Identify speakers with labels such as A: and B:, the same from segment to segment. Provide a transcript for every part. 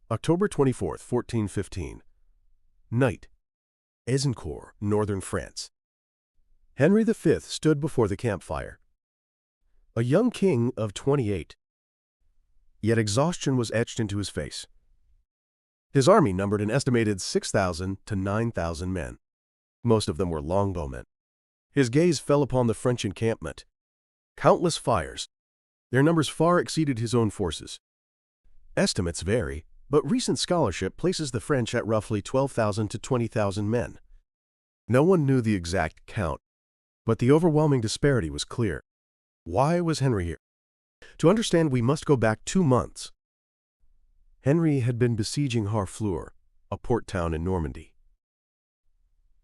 A: October 24th, 1415. Night. Agincourt, northern France. Henry V stood before the campfire. A young king of 28. Yet exhaustion was etched into his face. His army numbered an estimated 6,000 to 9,000 men. Most of them were longbowmen. His gaze fell upon the French encampment. Countless fires. Their numbers far exceeded his own forces. Estimates vary, but recent scholarship places the French at roughly 12,000 to 20,000 men. No one knew the exact count, but the overwhelming disparity was clear. Why was Henry here? To understand, we must go back 2 months. Henry had been besieging Harfleur, a port town in Normandy.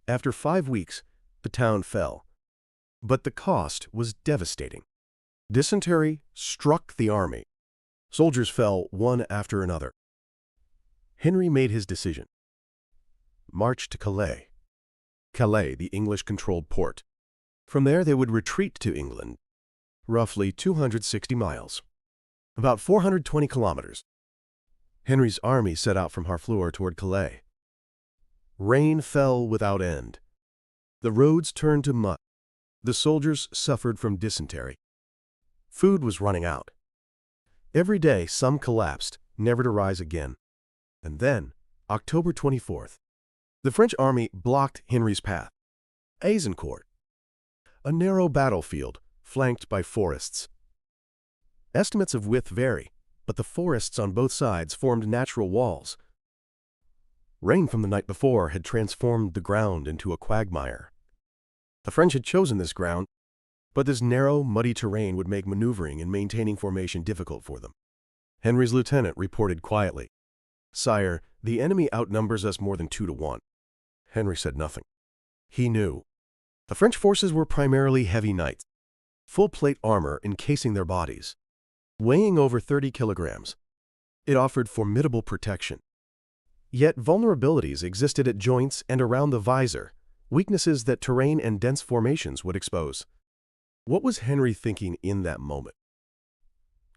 A: After 5 weeks, the town fell, but the cost was devastating. Dysentery struck the army. Soldiers fell one after another. Henry made his decision. March to Calais. Calais, the English-controlled port. From there they would retreat to England, roughly 260 miles, about 420 kilometers. Henry's army set out from Harfleur toward Calais. Rain fell without end. The roads turned to mud. The soldiers suffered from dysentery. Food was running out. Every day some collapsed, never to rise again. And then, October 24th, the French army blocked Henry's path. Agincourt, a narrow battlefield flanked by forests. Estimates of width vary, but the forests on both sides formed natural walls. Rain from the night before had transformed the ground into a quagmire. The French had chosen this ground, but this narrow, muddy terrain would make maneuvering and maintaining formation difficult for them. Henry's lieutenant reported quietly, "Sire, the enemy outnumbers us more than 2 to 1. Henry said nothing. He knew. The French forces were primarily heavy knights, full-plate armor encasing their bodies, weighing over 30 kilograms. It offered formidable protection. Yet vulnerabilities existed at joints and around the visor, weaknesses that terrain and dense formations would expose. What was Henry thinking in that moment?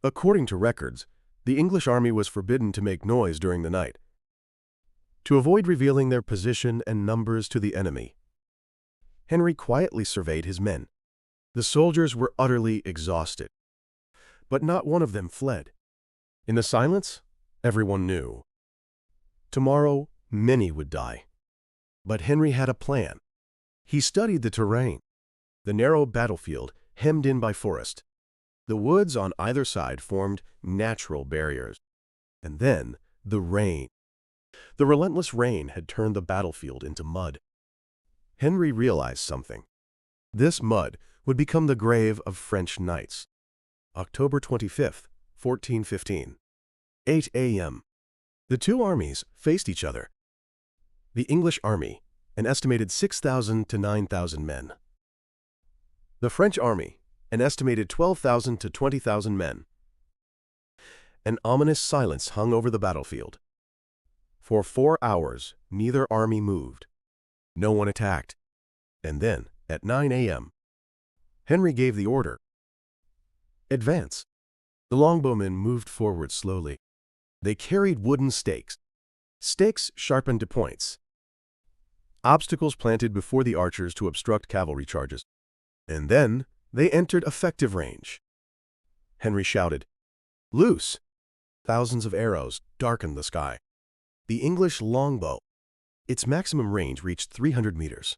A: According to records, the English army was forbidden to make noise during the night, to avoid revealing their position and numbers to the enemy. Henry quietly surveyed his men. The soldiers were utterly exhausted, but not one of them fled. In the silence, everyone knew. Tomorrow, many would die. But Henry had a plan. He studied the terrain. The narrow battlefield hemmed in by forest. The woods on either side formed natural barriers. And then the rain. The relentless rain had turned the battlefield into mud. Henry realized something. This mud would become the grave of French knights. October 25th, 1415. 8 a.m. The two armies faced each other. The English army, an estimated 6,000 to 9,000 men. The French army, an estimated 12,000 to 20,000 men. An ominous silence hung over the battlefield. For 4 hours, neither army moved. No one attacked. And then, at 9 a.m., Henry gave the order. Advance. The longbowmen moved forward slowly. They carried wooden stakes. Stakes sharpened to points. Obstacles planted before the archers to obstruct cavalry charges. And then they entered effective range. Henry shouted, "Loose!" Thousands of arrows darkened the sky. The English longbow. Its maximum range reached 300 meters.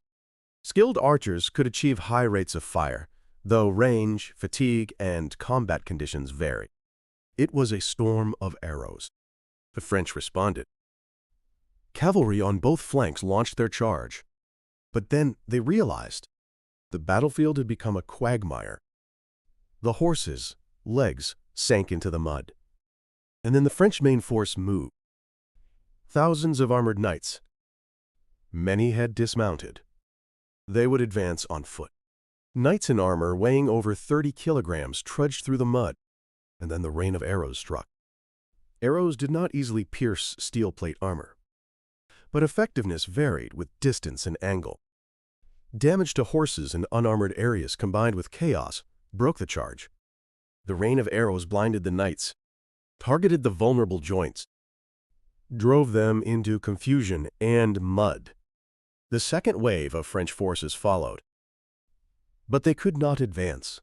A: Skilled archers could achieve high rates of fire, though range, fatigue, and combat conditions vary. It was a storm of arrows. The French responded. Cavalry on both flanks launched their charge. But then they realized the battlefield had become a quagmire. The horses' legs sank into the mud. And then the French main force moved. Thousands of armored knights. Many had dismounted. They would advance on foot. Knights in armor weighing over 30 kilograms trudged through the mud, and then the rain of arrows struck. Arrows did not easily pierce steel plate armor, but effectiveness varied with distance and angle. Damage to horses in unarmored areas combined with chaos broke the charge. The rain of arrows blinded the knights, targeted the vulnerable joints. drove them into confusion and mud. The second wave of French forces followed, but they could not advance,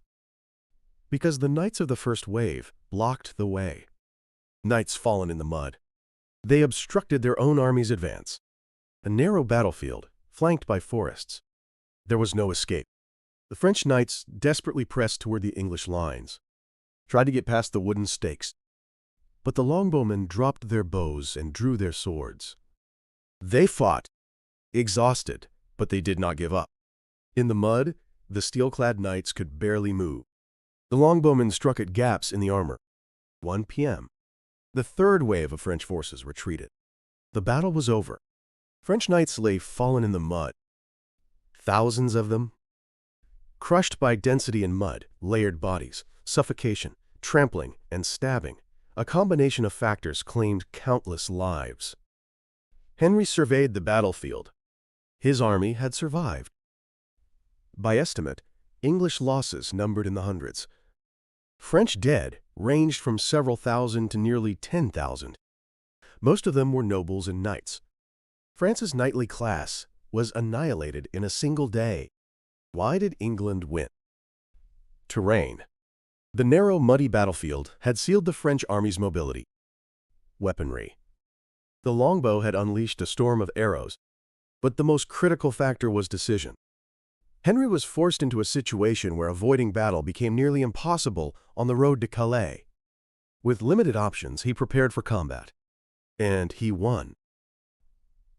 A: because the knights of the first wave blocked the way. Knights fallen in the mud. They obstructed their own army's advance. A narrow battlefield, flanked by forests. There was no escape. The French knights desperately pressed toward the English lines, tried to get past the wooden stakes. But the longbowmen dropped their bows and drew their swords. They fought, exhausted, but they did not give up. In the mud, the steel-clad knights could barely move. The longbowmen struck at gaps in the armor. 1 p.m. The third wave of French forces retreated. The battle was over. French knights lay fallen in the mud. Thousands of them. Crushed by density and mud, layered bodies, suffocation, trampling, and stabbing, a combination of factors claimed countless lives. Henry surveyed the battlefield. His army had survived. By estimate, English losses numbered in the hundreds. French dead ranged from several thousand to nearly 10,000. Most of them were nobles and knights. France's knightly class was annihilated in a single day. Why did England win? Terrain. The narrow, muddy battlefield had sealed the French army's mobility. Weaponry. The longbow had unleashed a storm of arrows, but the most critical factor was decision. Henry was forced into a situation where avoiding battle became nearly impossible on the road to Calais. With limited options, he prepared for combat. And he won.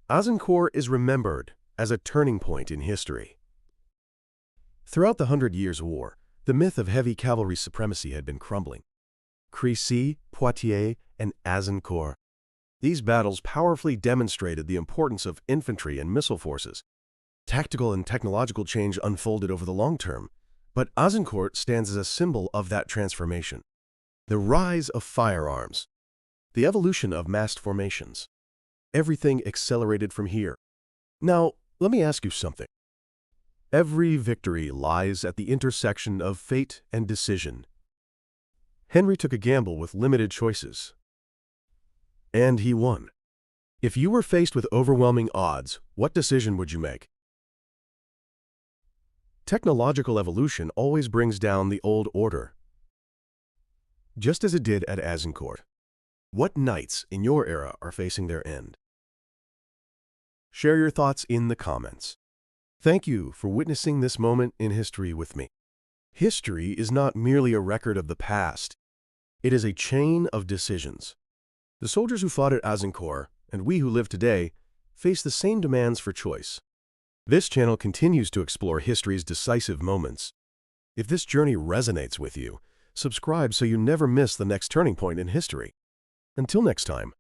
A: Agincourt is remembered as a turning point in history. Throughout the 100 Years' War, the myth of heavy cavalry supremacy had been crumbling. Crécy, Poitiers, and Agincourt. These battles powerfully demonstrated the importance of infantry and missile forces. Tactical and technological change unfolded over the long term, but Agincourt stands as a symbol of that transformation. The rise of firearms. The evolution of massed formations. Everything accelerated from here. Now, let me ask you something. Every victory lies at the intersection of fate and decision. Henry took a gamble with limited choices. And he won. If you were faced with overwhelming odds, what decision would you make? Technological evolution always brings down the old order, just as it did at Agincourt. What knights in your era are facing their end? Share your thoughts in the comments. Thank you for witnessing this moment in history with me. History is not merely a record of the past. It is a chain of decisions. The soldiers who fought at Agincourt, and we who live today, face the same demands for choice. This channel continues to explore history's decisive moments. If this journey resonates with you, subscribe so you never miss the next turning point in history. Until next time.